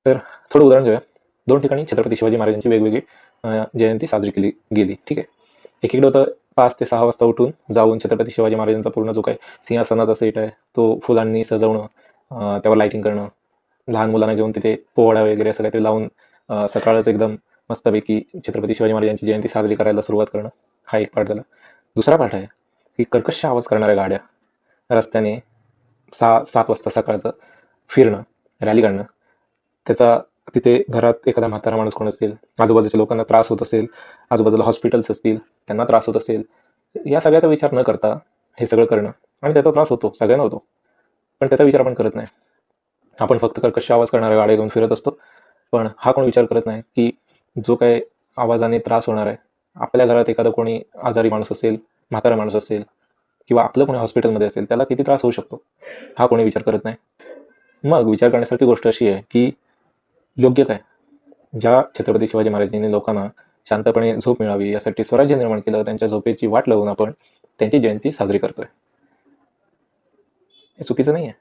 तर थोडं उदाहरण घेऊया. 2 ठिकाणी छत्रपती शिवाजी महाराजांची वेगवेगळी जयंती साजरी केली गेली. ठीक आहे. एकीकडे होतं 5 ते 6 वाजता उठून जाऊन छत्रपती शिवाजी महाराजांचा पूर्ण जो काही सिंहासनाचा सेट आहे तो फुलांनी सजवणं, त्यावर लाइटिंग करणं, लहान मुलांना घेऊन तिथे पोवाडा वगैरे असं काहीतरी लावून सकाळच एकदम मस्तपैकी छत्रपती शिवाजी महाराजांची जयंती साजरी करायला सुरुवात करणं, हा एक पार्ट झाला. दुसरा पार्ट आहे की कर्कश आवाज करणाऱ्या गाड्या रस्त्याने 6-7 वाजता सकाळचं फिरणं, रॅली काढणं. त्याचा तिथे घरात एखादा म्हातारा माणूस कोण असेल, आजूबाजूच्या लोकांना त्रास होत असेल, आजूबाजूला हॉस्पिटल्स असतील त्यांना त्रास होत असेल, या सगळ्याचा विचार न करता हे सगळं करणं. आणि त्याचा त्रास होतो, सगळ्यांना होतो, पण त्याचा विचार आपण करत नाही. आपण फक्त कर्कश आवाज करणाऱ्या गाड्या घेऊन फिरत असतो. पण हा कोण विचार करत नाही की जो काही आवाजाने त्रास होणार आहे, आपल्या घरात एखादा कोणी आजारी माणूस असेल, म्हातारा माणूस असेल किंवा आपलं कोणी हॉस्पिटलमध्ये असेल, त्याला किती त्रास होऊ शकतो, हा कोणी विचार करत नाही. मग विचार करण्यासारखी गोष्ट अशी आहे की योग्य काय, ज्या छत्रपती शिवाजी महाराजांनी लोकांना शांतपणे झोप मिळावी यासाठी स्वराज्य निर्माण केलं, त्यांच्या झोपेची वाट लावून आपण त्यांची जयंती साजरी करतोय. हे चुकीचं नाही आहे.